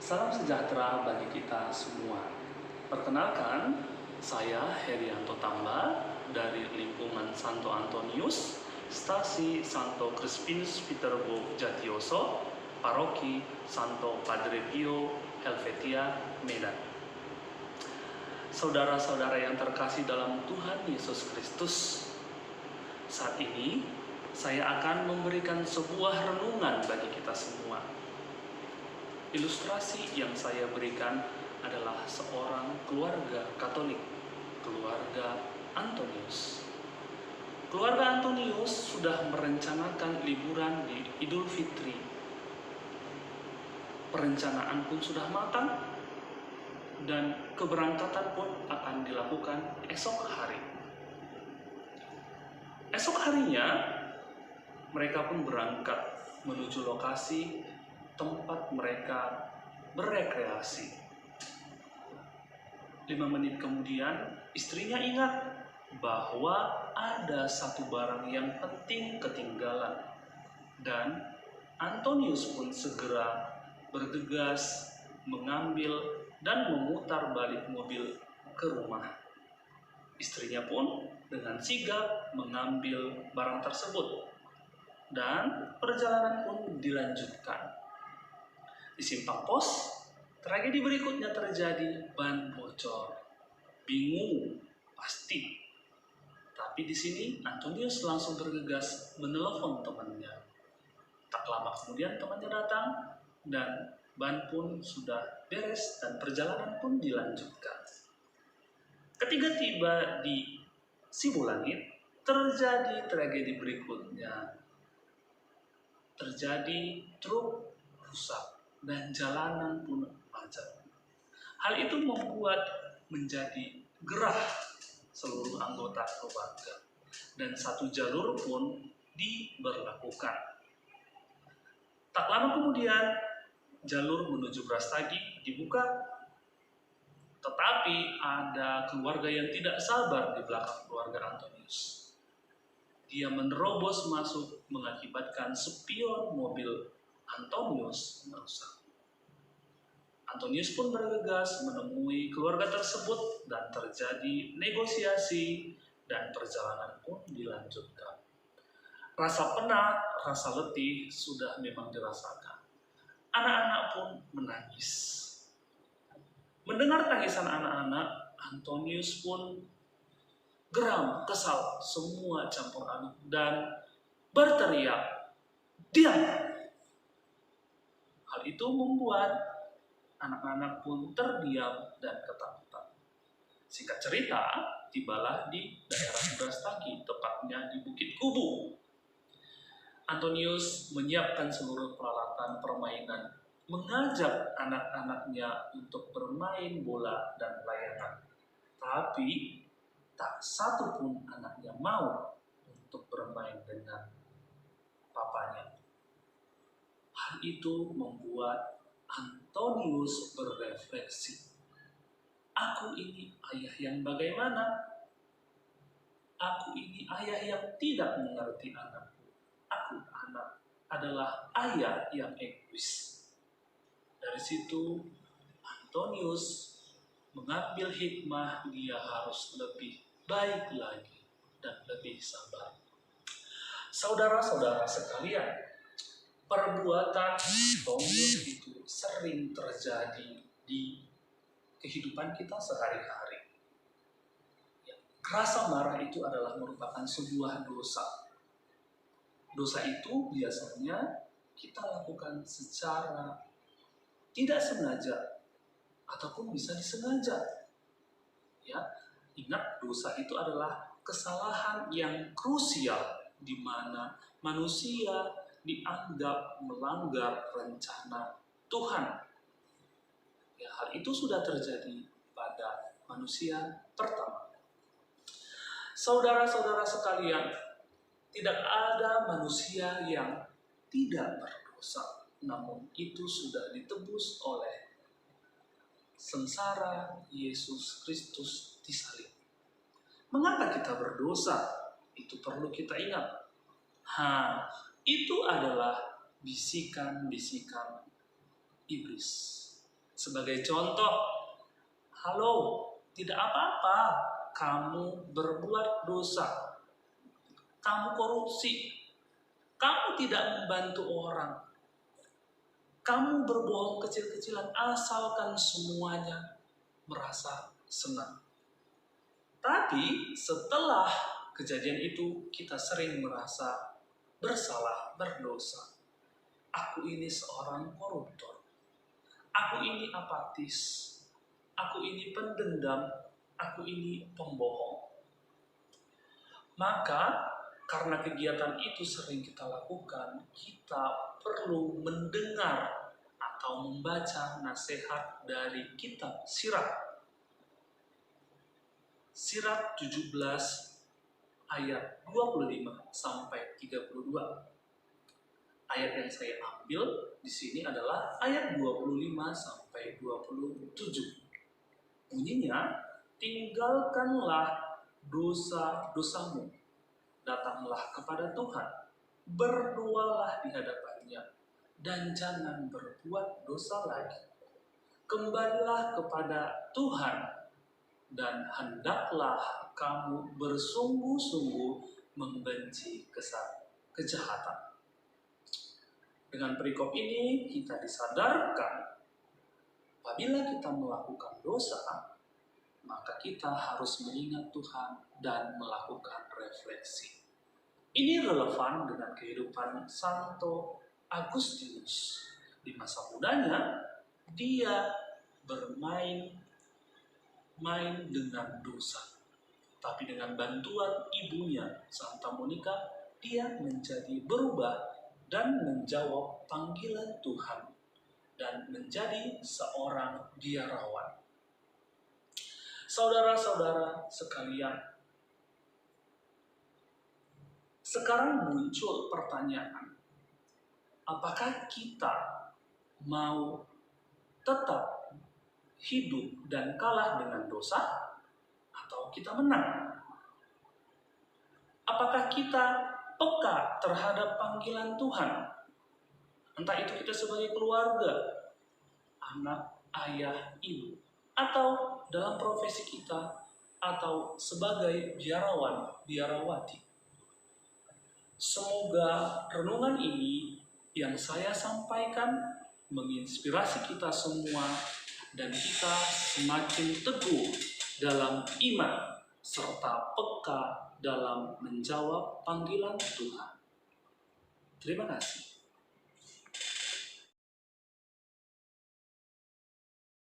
Salam sejahtera bagi kita semua. Perkenalkan, saya Herianto Tamba dari lingkungan Santo Antonius, Stasi Santo Crispinus Viterbo Jatioso, Paroki Santo Padre Pio, Helvetia, Medan. Saudara-saudara yang terkasih dalam Tuhan Yesus Kristus, saat ini saya akan memberikan sebuah renungan bagi kita semua. Ilustrasi yang saya berikan adalah seorang keluarga Katolik, keluarga Antonius. Keluarga Antonius sudah merencanakan liburan di Idul Fitri. Perencanaan pun sudah matang dan keberangkatan pun akan dilakukan esok hari. Esok harinya mereka pun berangkat menuju lokasi tempat mereka berekreasi. 5 menit kemudian, istrinya ingat bahwa ada satu barang yang penting ketinggalan. Dan Antonius pun segera bergegas mengambil dan memutar balik mobil ke rumah. Istrinya pun dengan sigap mengambil barang tersebut. Dan perjalanan pun dilanjutkan. Di simpang pos, tragedi berikutnya terjadi, ban bocor. Bingung, pasti. Tapi di sini Antonius langsung bergegas menelepon temannya. Tak lama kemudian temannya datang dan ban pun sudah beres dan perjalanan pun dilanjutkan. Ketika tiba di Sibulangit, terjadi tragedi berikutnya. Terjadi truk rusak dan jalanan pun macet. Hal itu membuat menjadi gerah seluruh anggota keluarga dan satu jalur pun diberlakukan. Tak lama kemudian jalur menuju Brastagi dibuka, tetapi ada keluarga yang tidak sabar di belakang keluarga Antonius. Dia menerobos masuk mengakibatkan spion mobil Antonius merusak. Antonius pun bergegas menemui keluarga tersebut dan terjadi negosiasi dan perjalanan pun dilanjutkan. Rasa penat, rasa letih sudah memang dirasakan. Anak-anak pun menangis. Mendengar tangisan anak-anak, Antonius pun geram, kesal, semua campur aduk dan berteriak, "Diam!" Hal itu membuat anak-anak pun terdiam dan ketakutan. Singkat cerita, tibalah di daerah Brastagi, tepatnya di Bukit Kubu. Antonius menyiapkan seluruh peralatan permainan, mengajak anak-anaknya untuk bermain bola dan layangan. Tapi, tak satu pun anaknya mau untuk bermain dengan papanya. Hal itu membuat Antonius berefleksi. Aku ini ayah yang bagaimana? Aku ini ayah yang tidak mengerti anakku. Aku anak adalah ayah yang egois. Dari situ Antonius mengambil hikmah, dia harus lebih baik lagi dan lebih sabar. Saudara-saudara sekalian, perbuatan Antonius itu sering terjadi di kehidupan kita sehari-hari. Rasa marah itu adalah merupakan sebuah dosa. Dosa itu biasanya kita lakukan secara tidak sengaja ataupun bisa disengaja. Ya, ingat, dosa itu adalah kesalahan yang krusial di mana manusia dianggap melanggar rencana Tuhan. Ya, hal itu sudah terjadi pada manusia pertama. Saudara-saudara sekalian, tidak ada manusia yang tidak berdosa, namun itu sudah ditebus oleh sengsara Yesus Kristus di salib. Mengapa kita berdosa? Itu perlu kita ingat. Itu adalah bisikan-bisikan iblis. Sebagai contoh, halo, tidak apa-apa kamu berbuat dosa, kamu korupsi, kamu tidak membantu orang, kamu berbohong kecil-kecilan, asalkan semuanya merasa senang. Tapi setelah kejadian itu kita sering merasa bersalah, berdosa. Aku ini seorang koruptor, aku ini apatis, aku ini pendendam, aku ini pembohong. Maka karena kegiatan itu sering kita lakukan, kita perlu mendengar atau membaca nasihat dari kitab Sirat. Sirat 17 ayat 25 sampai 32. Ayat yang saya ambil di sini adalah ayat 25 sampai 27. Bunyinya, tinggalkanlah dosa-dosamu, datanglah kepada Tuhan, berdoalah di hadapannya, dan jangan berbuat dosa lagi. Kembalilah kepada Tuhan, dan hendaklah kamu bersungguh-sungguh membenci kejahatan. Dengan perikop ini kita disadarkan, apabila kita melakukan dosa, maka kita harus mengingat Tuhan dan melakukan refleksi. Ini relevan dengan kehidupan Santo Agustinus. Di masa mudanya, dia bermain dengan dosa. Tapi dengan bantuan ibunya, Santa Monica, dia menjadi berubah dan menjawab panggilan Tuhan dan menjadi seorang biarawan. Saudara-saudara sekalian, sekarang muncul pertanyaan, apakah kita mau tetap hidup dan kalah dengan dosa, atau kita menang? Apakah kita peka terhadap panggilan Tuhan? Entah itu kita sebagai keluarga, anak, ayah, ibu, atau dalam profesi kita, atau sebagai biarawan, biarawati. Semoga renungan ini yang saya sampaikan menginspirasi kita semua dan kita semakin teguh dalam iman serta peka dalam menjawab panggilan Tuhan. Terima kasih.